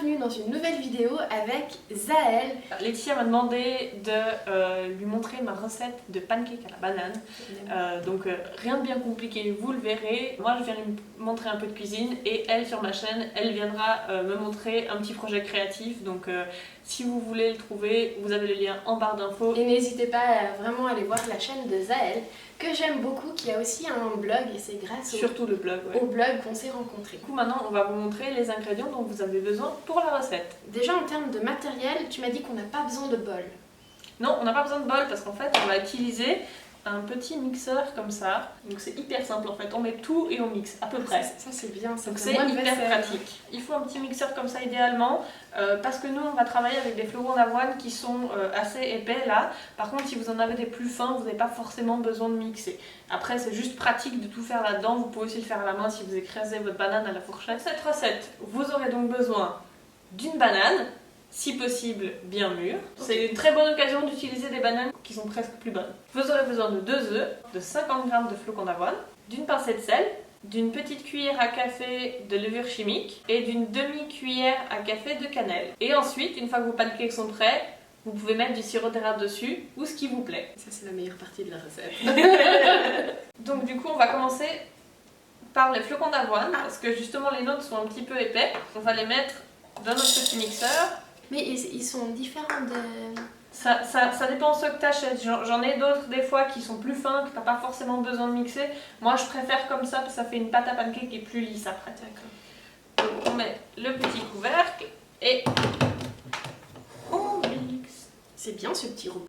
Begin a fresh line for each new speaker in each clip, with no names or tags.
bienvenue dans une nouvelle vidéo avec Zaël.
Laetitia m'a demandé de lui montrer ma recette de pancake à la banane. Donc rien de bien compliqué, vous le verrez. Moi je viens lui montrer un peu de cuisine et elle sur ma chaîne, elle viendra me montrer un petit projet créatif. Donc si vous voulez le trouver, vous avez le lien en barre d'infos.
Et n'hésitez pas à vraiment aller voir la chaîne de Zaël, que j'aime beaucoup, qui a aussi un blog et c'est grâce
Surtout le blog,
au blog qu'on s'est rencontrés.
Du coup maintenant on va vous montrer les ingrédients dont vous avez besoin pour la recette.
Déjà en termes de matériel, tu m'as dit qu'on n'a pas besoin de bol.
Non, on n'a pas besoin de bol parce qu'en fait on va utiliser un petit mixeur comme ça. Donc c'est hyper simple en fait, on met tout et on mixe à peu près.
Ça c'est bien, ça.
Donc c'est hyper pratique. Il faut un petit mixeur comme ça idéalement parce que nous on va travailler avec des flocons d'avoine qui sont assez épais là. Par contre si vous en avez des plus fins, vous n'avez pas forcément besoin de mixer. Après c'est juste pratique de tout faire là-dedans. Vous pouvez aussi le faire à la main si vous écrasez votre banane à la fourchette. Cette recette, vous aurez donc besoin d'une banane, si possible bien mûre. C'est une très bonne occasion d'utiliser des bananes qui sont presque plus bonnes. Vous aurez besoin de 2 œufs, de 50 g de flocons d'avoine, d'une pincée de sel, d'une petite cuillère à café de levure chimique et d'une demi-cuillère à café de cannelle. Et ensuite, une fois que vos pancakes sont prêts, vous pouvez mettre du sirop d'érable dessus ou ce qui vous plaît.
Ça c'est la meilleure partie de la recette.
Donc du coup, on va commencer par les flocons d'avoine parce que justement les nôtres sont un petit peu épais. On va les mettre dans notre petit mixeur.
Mais ils sont différents de...
Ça dépend ce que tu achètes. J'en ai d'autres des fois qui sont plus fins, que tu n'as pas forcément besoin de mixer. Moi je préfère comme ça parce que ça fait une pâte à pancake qui est plus lisse après. Donc on met le petit couvercle et on mixe.
C'est bien ce petit roux.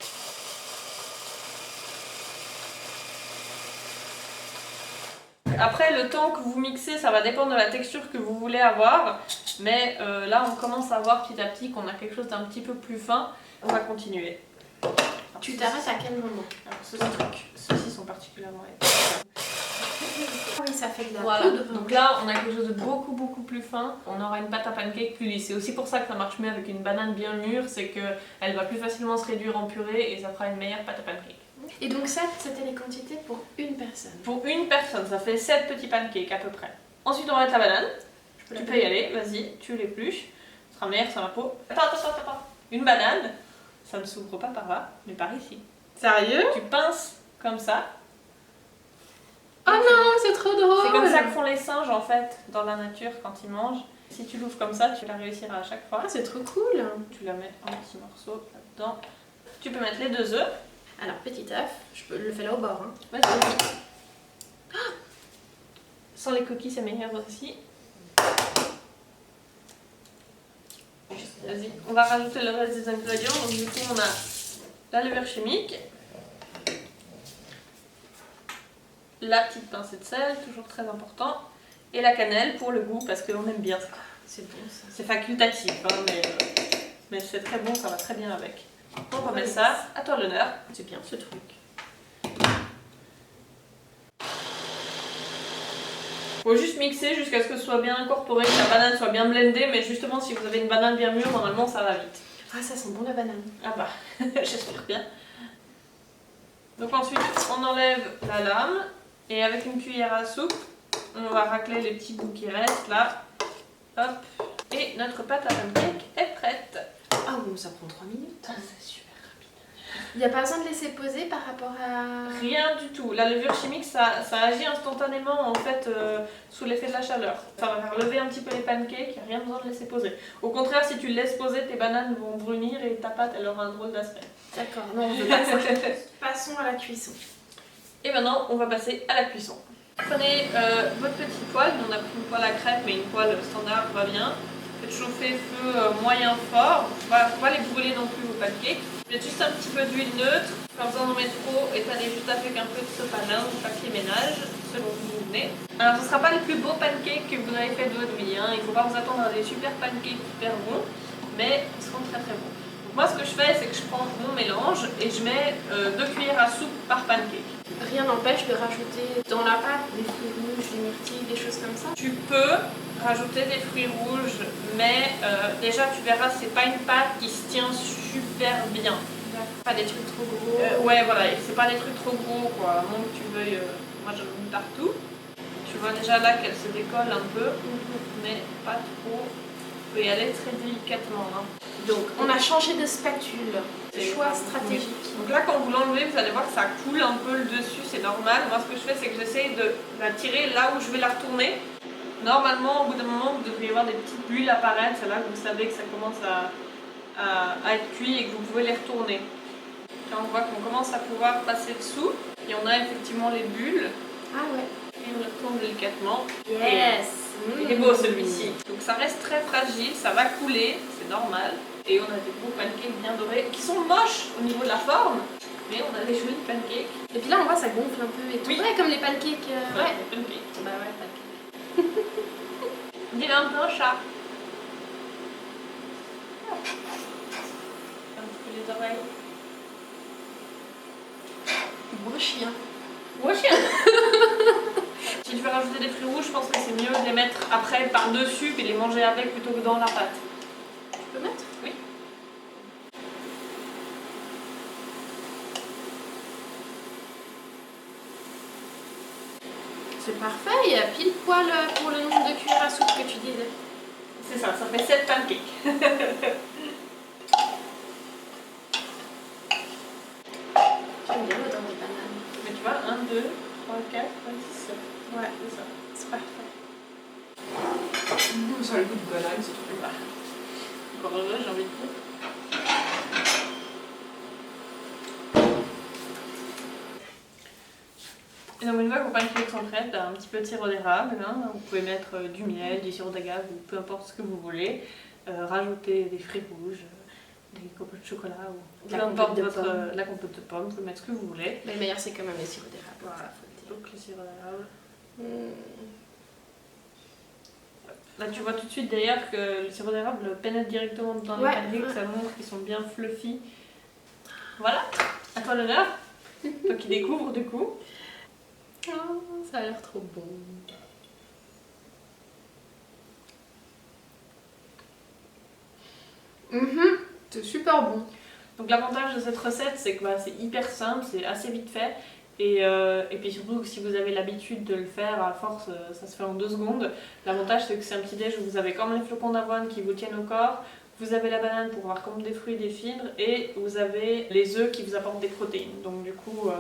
Après le temps que vous mixez, ça va dépendre de la texture que vous voulez avoir. Mais là on commence à voir petit à petit qu'on a quelque chose d'un petit peu plus fin. On va continuer. Alors,
tu t'arrêtes à quel moment?
Alors ceux-ci sont particulièrement épais.
Oui, ça fait de la
poudre. Donc là, on a quelque chose de beaucoup plus fin. On aura une pâte à pancake plus lisse. C'est aussi pour ça que ça marche mieux avec une banane bien mûre, c'est qu'elle va plus facilement se réduire en purée et ça fera une meilleure pâte à pancake.
Et donc ça, c'était les quantités pour une personne?
Pour une personne, ça fait 7 petits pancakes à peu près. Ensuite, on va mettre la banane. Tu peux y aller, vas-y, tu l'épluches. Ce sera meilleur sur la peau. Attends. Une banane, ça ne s'ouvre pas par là, mais par ici.
Sérieux?
Tu pinces comme ça.
Oh non, c'est trop drôle!
C'est comme ça que font les singes en fait dans la nature quand ils mangent. Si tu l'ouvres comme ça, tu la réussiras à chaque fois.
Ah, c'est trop cool!
Tu la mets en petits morceaux là-dedans. Tu peux mettre les 2 œufs.
Alors, petit œuf, je le fais là au bord. Hein.
Vas-y. Ah, sans les coquilles, c'est meilleur aussi. Vas-y, on va rajouter le reste des ingrédients. Donc du coup, on a la levure chimique, la petite pincée de sel, toujours très important, et la cannelle pour le goût parce qu'on aime bien ça.
C'est bon ça.
C'est facultatif, hein, mais c'est très bon, ça va très bien avec. On remet ça, à toi l'honneur.
C'est bien ce truc.
Faut juste mixer jusqu'à ce que ce soit bien incorporé, que la banane soit bien blendée, mais justement si vous avez une banane bien mûre, normalement ça va vite.
Ah, ça sent bon la banane.
Ah bah, j'espère bien. Donc ensuite, on enlève la lame et avec une cuillère à soupe, on va racler les petits bouts qui restent là. Hop, et notre pâte à pancake est prête.
Ah oui, ça prend 3 minutes.
Ah, c'est super rapide.
Il n'y a pas besoin de laisser poser par rapport à...
Rien du tout. La levure chimique, ça agit instantanément en fait sous l'effet de la chaleur. Ça va faire lever un petit peu les pancakes, il n'y a rien besoin de laisser poser. Au contraire, si tu le laisses poser, tes bananes vont brunir et ta pâte elle aura un drôle d'aspect.
D'accord, non, on veut pas ça. Passons à la cuisson.
Et maintenant, on va passer à la cuisson. Prenez votre petit poêle, nous on a pris une poêle à crêpes, mais une poêle standard va bien. Faites chauffer feu moyen fort, faut pas les brûler non plus vos pancakes. Mettez juste un petit peu d'huile neutre, pas besoin d'en mettre trop, étalez juste avec un peu de sopalin ou papier ménage, selon où vous venez. Alors ce ne sera pas les plus beaux pancakes que vous avez fait de votre vie, hein. Il ne faut pas vous attendre à des super pancakes hyper bons, mais ils seront très bons. Donc moi ce que je fais, c'est que je prends mon mélange et je mets 2 cuillères à soupe par pancake.
Rien n'empêche de rajouter dans la pâte des fruits rouges, des myrtilles, des choses comme ça.
Tu peux rajouter des fruits rouges, mais déjà tu verras, c'est pas une pâte qui se tient super bien.
Pas des trucs trop gros.
Ouais, voilà, c'est pas des trucs trop gros quoi, à moins que tu veuilles. Moi j'en ai mis partout. Tu vois déjà là qu'elle se décolle un peu, mais pas trop. faut y aller très délicatement. Hein.
Donc, on a changé de spatule. Choix
Oui.
stratégique.
Donc là, quand vous l'enlevez, vous allez voir que ça coule un peu le dessus, c'est normal. Moi, ce que je fais, c'est que j'essaye de la tirer là où je vais la retourner. Normalement, au bout d'un moment, vous devriez voir des petites bulles apparaître. C'est là que vous savez que ça commence à être cuit et que vous pouvez les retourner. Là, on voit qu'on commence à pouvoir passer dessous. Et on a effectivement les bulles.
Ah ouais.
Et on les retourne délicatement.
Yes.
Il est beau celui-ci. Donc ça reste très fragile, ça va couler, c'est normal. Et on a des beaux pancakes bien dorés qui sont moches au niveau de la forme. Mais on a des jolis pancakes.
Et puis là, on voit ça gonfle un peu et tout.
Oui.
Ouais, comme les pancakes.
Ouais, des pancakes.
Bah ouais, pancakes.
Dis-le un peu un chat. Un petit peu les oreilles.
Bon chien.
Bon chien. Si tu veux rajouter des fruits rouges, je pense que c'est mieux de les mettre après par-dessus et les manger avec plutôt que dans la pâte.
Tu peux mettre?
Oui.
C'est parfait, il y a pile poil pour le nombre de cuillères à soupe que tu disais.
C'est ça, ça fait 7 pancakes.
J'aime bien l'odeur des bananes.
Mais tu vois, 1, 2, 3, 4, 5, 6, 7.
Ouais,
C'est ça.
c'est parfait.
Ça a le goût de banane, ce truc-là. Encore heureux, j'ai envie de dire. Et donc une fois que vos pancakes sont prêts, un petit peu de sirop d'érable, hein. Vous pouvez mettre du miel, du sirop d'agave ou peu importe ce que vous voulez. Rajouter des fruits rouges, des compotes de chocolat ou peu importe la compote de pomme, vous pouvez mettre ce que vous voulez.
Mais le meilleur c'est quand même le sirop d'érable.
Voilà, donc le sirop d'érable.
Mmh.
Là tu vois tout de suite d'ailleurs que le sirop d'érable pénètre directement dans les pancakes, ça montre qu'ils sont bien fluffy. Voilà, à toi l'honneur. Toi qui découvres du coup.
Oh, ça a l'air trop bon. C'est super bon.
Donc l'avantage de cette recette, c'est que c'est hyper simple, c'est assez vite fait. Et puis surtout que si vous avez l'habitude de le faire, à force ça se fait en 2 secondes. L'avantage c'est que c'est un petit déj où vous avez comme les flocons d'avoine qui vous tiennent au corps, vous avez la banane pour avoir comme des fruits et des fibres, et vous avez les œufs qui vous apportent des protéines. Donc du coup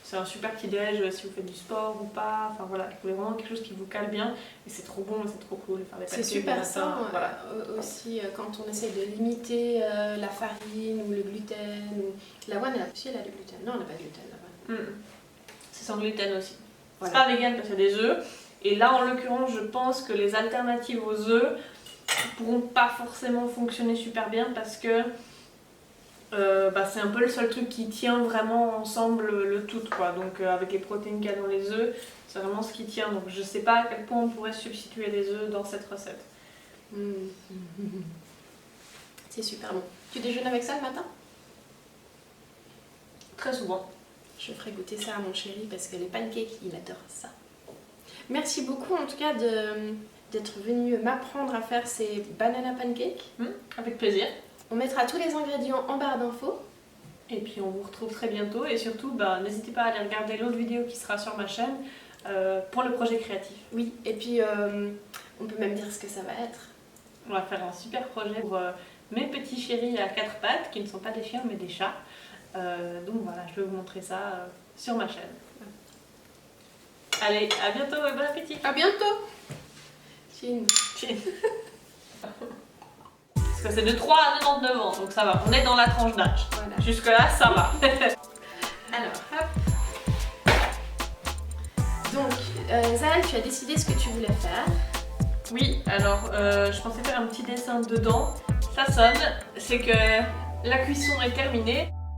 c'est un super petit déj si vous faites du sport ou pas, enfin voilà, vous voulez vraiment quelque chose qui vous cale bien, et c'est trop bon, c'est trop cool de faire des pancakes.
C'est super sain
voilà.
aussi quand on essaie de limiter la farine ou le gluten. Ou... L'avoine, elle a aussi elle a du gluten. Non, elle n'a pas de gluten, l'avoine.
C'est sans gluten aussi.
Voilà.
C'est pas vegan parce qu'il y a des œufs. Et là, en l'occurrence, je pense que les alternatives aux œufs pourront pas forcément fonctionner super bien parce que c'est un peu le seul truc qui tient vraiment ensemble le tout, quoi. Donc avec les protéines qu'il y a dans les œufs, c'est vraiment ce qui tient. Donc je sais pas à quel point on pourrait substituer les œufs dans cette recette.
C'est super bon. Tu déjeunes avec ça le matin?
Très souvent.
Je ferai goûter ça à mon chéri parce que les pancakes, il adore ça. Merci beaucoup en tout cas d'être venu m'apprendre à faire ces banana pancakes.
Avec plaisir.
On mettra tous les ingrédients en barre d'infos.
Et puis on vous retrouve très bientôt. Et surtout, n'hésitez pas à aller regarder l'autre vidéo qui sera sur ma chaîne pour le projet créatif.
Oui, et puis on peut même dire ce que ça va être.
On va faire un super projet pour mes petits chéris à 4 pattes, qui ne sont pas des chiens mais des chats. Donc voilà, je vais vous montrer ça sur ma chaîne. Allez, à bientôt et bon appétit.
À bientôt. Chin.
Chin. Parce que c'est de 3 à 99 ans, donc ça va, on est dans la tranche d'âge.
Voilà.
Jusque là, ça va.
Alors, hop. Donc, Zaël, tu as décidé ce que tu voulais faire.
Oui, alors je pensais faire un petit dessin dedans. Ça sonne, c'est que la cuisson est terminée.